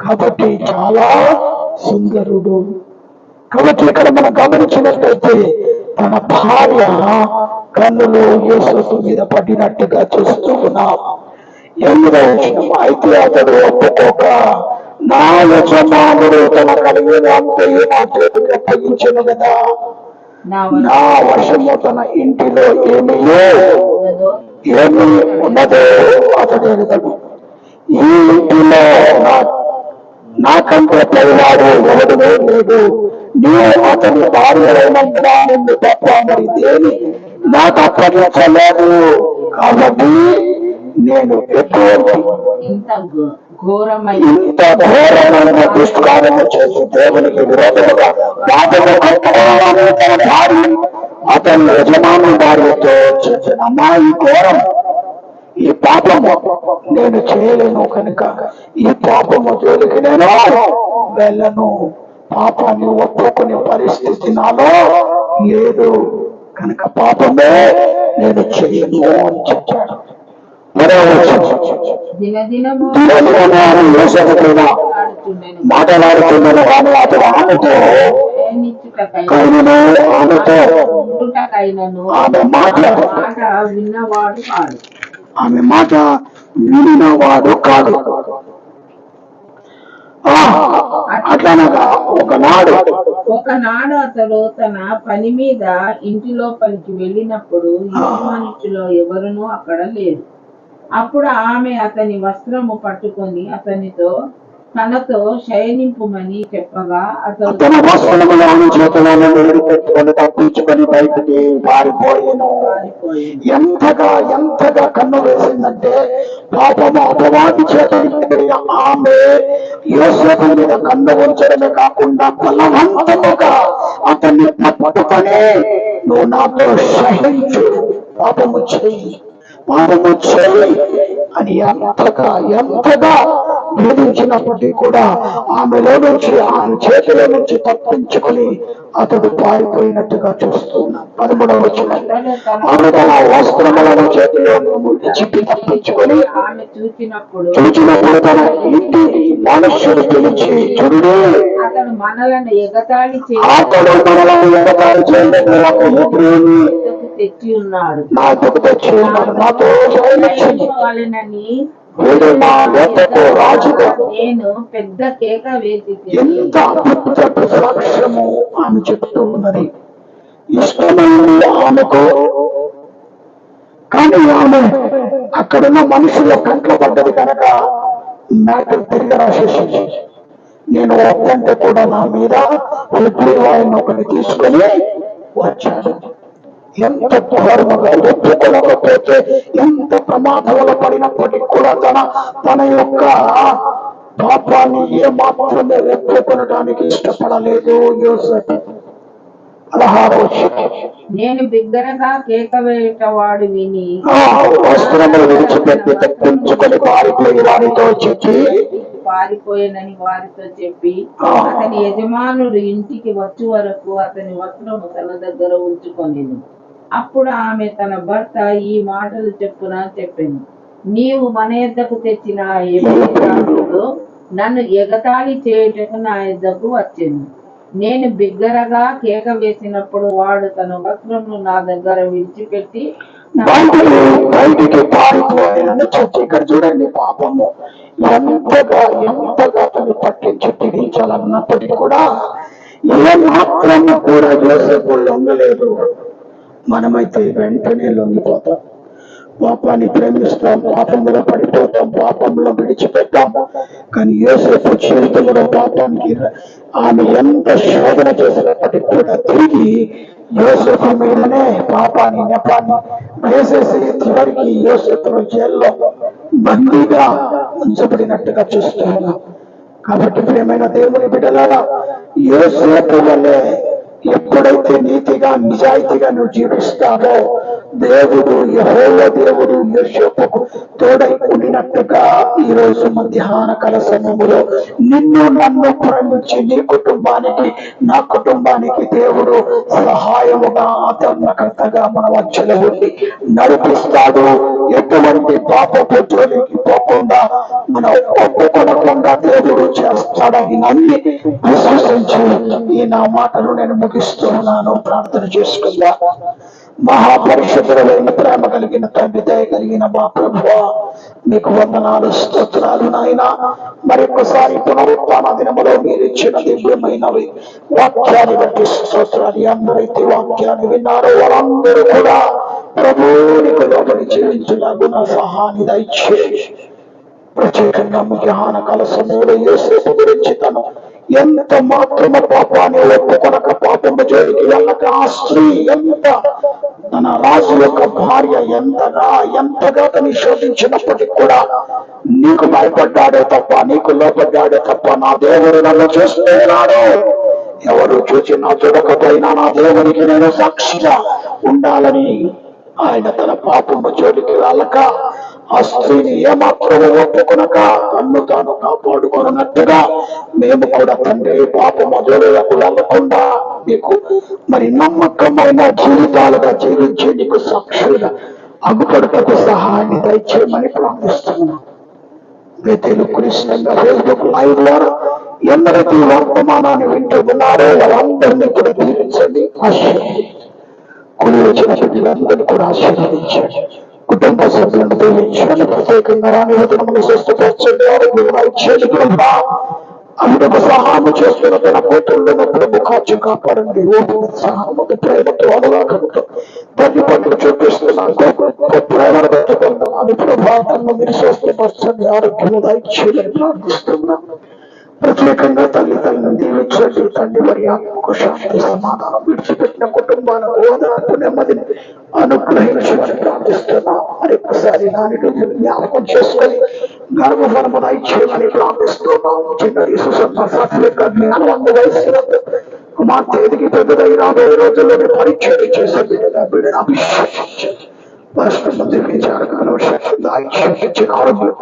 కాబట్టి చాలా సుందరుడు. కాబట్టి ఇక్కడ మనం గమనించినట్లయితే తన భార్య కన్నులు యేసు మీద పడినట్టుగా చూస్తూ ఉన్నాం. 8వ వచనం, అయితే అతడు ఒప్పుకోక నా యజమానుడు తన కలిగిన అంతయు నా చేతికి అప్పగించెను కదా, నా వశము తన ఇంటిలో ఏమి ఉన్నదో అతడు ఎరుగడు. ఈ ఇంటిలో నాకంటే పైవాడు ఎవడూ లేడు. నీవు అతని భార్యలైనందున నిన్ను తప్ప మరి దేని నాకు అప్పగించలేదు. కాబట్టి నేను ఇంత ఘోరమైన దుష్కార్యము చేసి దేవునికి విరోధముగా పాపము కట్టుకోవాలని తన భార్య అతని యజమాని భార్యతో చేసిన అమ్మా, ఈ ఘోరం, ఈ పాపము నేను చేయలేను కనుక ఈ పాపము జోలికి నేను వెళ్ళను. పాపాన్ని ఒప్పుకునే పరిస్థితి నాలో లేదు కనుక పాపమే నేను చేయను అని చెప్పాడు. మాట్లాడుతున్నాను కానీ అతడు ఆమెతో ఆమె మాట వినినవాడు కాదు. అట్లనగా ఒకనాడు అతడు తన పని మీద ఇంటి లోపలికి వెళ్ళినప్పుడు మనుషులో ఎవరునూ అక్కడ లేరు. అప్పుడు ఆమె అతని వస్త్రము పట్టుకొని తనతో శయనింపుమని చెప్పగా అతడు తన వస్త్రములను చేతులను పెట్టుకొని తప్పించుకొని బయటికి పారిపోయాను. ఎంతగా కన్ను వేసిందంటే పాపము అపవాది చేతులు ఆమె యోసేపు మీద కన్ను ఉంచడమే కాకుండా బలవంతముగా అతన్ని పట్టుకొని నువ్వు నాతో సహించు, పాపము చేయి అని ఎంతగా వేధించినప్పటికీ కూడా ఆమెలో నుంచి ఆమె చేతిలో నుంచి తప్పించుకొని అతడు పారిపోయినట్టుగా చూస్తున్నాం. 13వ వచనం, ఆమె తన వస్త్రములను చేతిలో చిప్పి తప్పించుకొని చూచినప్పుడు తన ఇంటి మనుష్యుడు పిలిచి, చూడు అతడు మనలను ఎగతాళి చేయడానికి తెచ్చి ఉన్నాడు, నాతో నేను పెద్ద కేక వేసి ఎంత సాక్ష్యము ఆమె చెప్తూ ఉన్నది. ఇష్టమైంది ఆమెకు, కానీ ఆమె అక్కడున్న మనుషుల కంట్లో పడ్డది కనుక మ్యాటర్ తిరిగి రాసేసింది. నేను ఒక్కంటే కూడా నా మీద ఆయన ఒకటి తీసుకొని వచ్చాను. ఎంత ఘోరముగా ఒప్పుకోలేకపోతే ఎంత ప్రమాదంలో పడినప్పటికీ కూడా తన యొక్క పాపాన్ని ఏ మాత్రమే ఒప్పుకొనడానికి ఇష్టపడలేదు యోసేపు. 16వ వచనం, నేను బిగ్గరగా కేక వేయటవాడు విని వస్త్రములు విడిచిపెట్టి తప్పించుకొని పారిపోయానని వారితో చెప్పి అతని యజమానుడు ఇంటికి వచ్చే వరకు అతని వస్త్రము తన దగ్గర ఉంచుకొనేను. అప్పుడు ఆమె తన భర్త ఈ మాటలు చెప్పింది, నీవు మన యొద్దకు తెచ్చిన నన్ను ఎగతాళి చేయుటకు నా యొద్దకు వచ్చింది. నేను బిగ్గరగా కేక వేసినప్పుడు వాడు తన వస్త్రమును నా దగ్గర విడిచిపెట్టి బయటికి పారిపోయానని చెప్పి ఇక్కడ చూడండి. పాపము ఎంతగా తను పట్టించి తిరించాలన్నప్పటికీ కూడా ఏ మాత్రము కూడా యోసేపు లొంగలేదు. మనమైతే వెంటనే లొంగిపోతాం, పాపాన్ని ప్రేమిస్తాం, పాపంలో పడిపోతాం, పాపంలో విడిచిపెట్టాం. కానీ యోసేపు జీవితంలో పాపానికి ఆమె ఎంత శోధన చేసినప్పటికీ కూడా తిరిగి యోసేపు మీదనే పాపాన్ని నెపాన్ని వేసేసి చివరికి యోసేపును జైల్లో బందీగా ఉంచబడినట్టుగా చూస్తున్నాం. కాబట్టి ప్రియమైన దేవుని బిడ్డలారా, యోసేపు వల్లే ఎప్పుడైతే నీతిగా నిజాయితీగా నువ్వు జీవిస్తావో దేవుడు యెహోవా దేవుడు యోసేపుకు తోడై ఉండినట్టుగా ఈ రోజు మధ్యాహ్న కాల సమయంలో నిన్ను నన్ను ప్రేమించి నీ కుటుంబానికి నా కుటుంబానికి దేవుడు సహాయముగా ఆదరణకర్తగా మన మధ్యలో ఉండి నడిపిస్తాడు. ఎటువంటి పాపపు జోలికి పోకుండా మనం ఒప్పుకొనకుండా దేవుడు చేస్తాడని నమ్మి విశ్వసించి ఈ నా మాటలు నేను ముగిస్తున్నాను. ప్రార్థన చేసుకుందా. మహాపరిశుద్ధులైన ప్రేమ కలిగిన తండ్రి, దయ కలిగిన మా ప్రభువా, మీకు వందనాలు, స్తోత్రాలు నాయన. మరొకసారి పునరుత్థాన దినములో మీరు ఇచ్చిన దివ్యమైనవి వాక్యాన్ని బట్టి స్తోత్రాలు. అందరైతే వాక్యాన్ని విన్నారో వాళ్ళందరూ కూడా ప్రభువునికి లోబడి జీవించలాగున సహాయాన్ని దయచేయండి. ప్రత్యేకంగా మీకు హానకాల సమయంలో యేసు గురించి తను ఎంత మాత్రమ పాపాన్ని ఒప్పుకొనక, పాపము జోలికి వెళ్ళక, ఆ స్త్రీ ఎంత తన రాజు యొక్క భార్య ఎంతగా తను శోధించినప్పటికీ కూడా నీకు భయపడ్డాడే తప్ప, నీకు లోపడ్డాడే తప్ప, నా దేవుడు నన్ను చూస్తున్నాడు, ఎవరు చూచినా చూడకపోయినా నా దేవునికి నేను సాక్షిగా ఉండాలని ఆయన తన పాపము జోలికి వెళ్ళక, ఆ స్త్రీని ఏమాత్రము ఒప్పుకొనక తన్ను తాను కాపాడుకున్నట్టుగా మేము కూడా తండ్రి పాపము జోలికి వెళ్ళకుండా నీకు మరి నమ్మకమైన జీవితాలుగా జీవించి నీకు సాక్షులుగా అగుపడటకు సహాయాన్ని దయచేయమని ప్రార్థిస్తున్నాం. బేతేలు కృష్ణంగా ఫేస్బుక్ లైవ్ ద్వారా ఎందరైతే వర్తమానాన్ని వింటూ ఉన్నారో వాళ్ళందరినీ కూడా దీవించండి, ఆశీర్వదించండి. కుడి వచ్చిన బిడ్డలందరినీ కూడా ఆశీర్వదించండి. కుటుంబ సభ్యులను దీవించండి. ప్రత్యేకంగా రాని వచనమును స్వస్థపరచండి, ఆరోగ్యం ఇచ్చేది కూడా అందుకు సహాయం చేస్తున్న తన కూతుళ్ళను ప్రభు కాచి కాపాడండి. ఓపిక, సహాయముతో, ప్రేమతో, అనురాగంతో తల్లి పట్ల చూపిస్తున్న ప్రేమను పెట్టుకున్నాను. ప్రభావాన్ని మీరు స్వస్థపరచండి, ఆరోగ్యం ఇచ్చేదని ప్రార్థిస్తున్నాను. ప్రత్యేకంగా తల్లిదండ్రులను దీవించండి. తండ్రి మరి ఆత్మకు శాంతి, సమాధానం విడిచిపెట్టిన కుటుంబాలకు ఓదార్పు, నెమ్మదిని అనుగ్రహించమని ప్రార్థిస్తున్నాం. మరొకసారి నాని రోజులు జ్ఞాపకం చేసుకొని గర్వఫలమును ఇచ్చేయమని ప్రార్థిస్తున్నాం. చిన్న సుసంప జ్ఞానం వయసు కుమార్తె ఎదిగి పెద్దదై రాబోయే రోజుల్లోనే పరిచయం చేసే బిడ్డను అభిషేకించండి. పరిశ్రమంది విచారకాలు శక్తించిన ఆరోగ్యం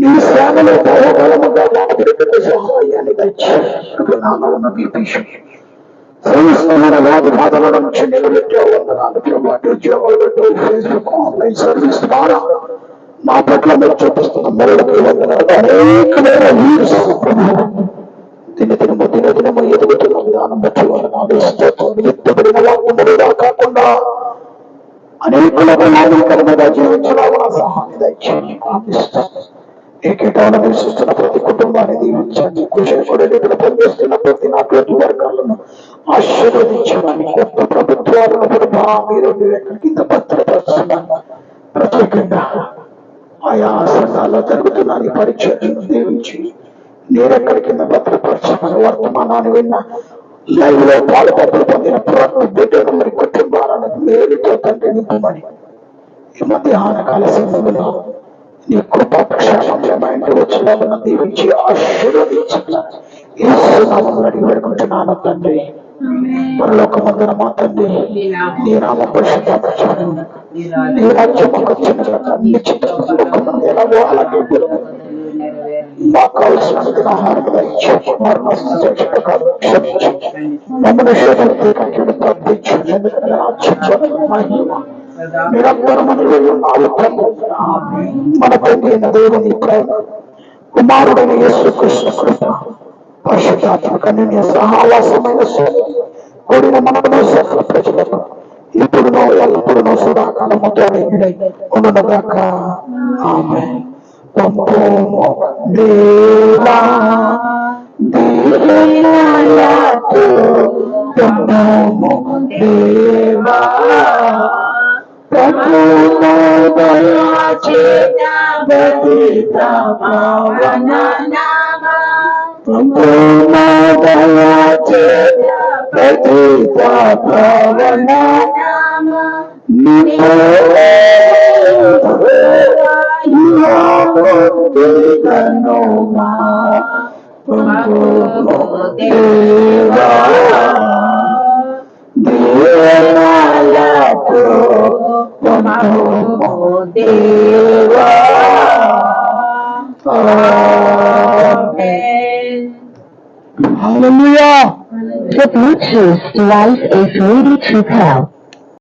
నీ సేవలో బహుబలముగా వాడుకు సహాయాన్ని దయచేస్తున్న బీపీ సమస్తమైన వ్యాధి బాధల నుంచి నిలబెట్టే వందనాలు ప్రభు. ఉద్యోగాలు పెట్టు, ఫేస్బుక్ ఆన్లైన్ సర్వీస్ ద్వారా మా పట్ల మీరు చూపిస్తున్న మరొకటి వందనాలు. అనేకమైన వీర్స్ దినదినము ఎదుగుతున్న విధానం బట్టి వందనాలు. ఎత్తబడిన వాక్కుగా కాకుండా అనేకులకు లాభకరమైన జీవించడం సహాయం దయచేయండి, ప్రార్థిస్తాను. ఈ కీటాలను నివసిస్తున్న ప్రతి కుటుంబాన్ని దీవించండి. కుశేషుడు పనిచేస్తున్న ప్రతి నాటి వర్గాలను ఆశీర్వదించమని, కొత్త ప్రభుత్వాలను కూడా మీరు కింద భద్రపరుస్తున్నాను. ప్రత్యేకంగా ఆయా సంఘాల్లో జరుగుతున్న ఈ పరీక్షలను దీవించి నీరెక్కడి కింద భద్రపరచమని, వర్తమానాన్ని విన్న లైవ్ లో పాలుపత్రులు పొందిన ప్రతి బిడ్డను మరి కుటుంబాలను మేలుతో తండ్రి నింపమని, ఈ మధ్యాహ్న కాల సమయంలో నీ కృపాక్షేమంగా వచ్చిన దీవించి ఆశీర్వదించాలని అడిగి పెడుకుంటున్నాను తండ్రి. పరలోకమందున మా తండ్రి, నీ నామ పరిశుద్ధపరచబడింది, నీ రాజ్యముకు వచ్చిన అన్ని చిత్రం ఎలాగో అలాగే మాకు కావలసిన ఆహారం మమ్మల్ని ప్రార్థించండి. మన తండ్రి దేవుని ప్రేమ, కుమారుడైన యేసుక్రీస్తు కృప, పరిశుద్ధాత్మ కన్య సహవాసమైన కూడిన మనలో సకల ప్రజలకు ఇప్పుడునో ఎల్లప్పుడునో సదాకాలముతో ఉండునుగాక. ఆమేన్. దేవా దీవెనలతో ప్రభువు దేవా ప్రభువు దయాచేత పతిత పావన నామ, ప్రభువు దయాచేత పతిత పావన నామ, దేవా దీవెనలతో ప్రభువు దేవా. Hallelujah. The Bluetooth device is ready to pair.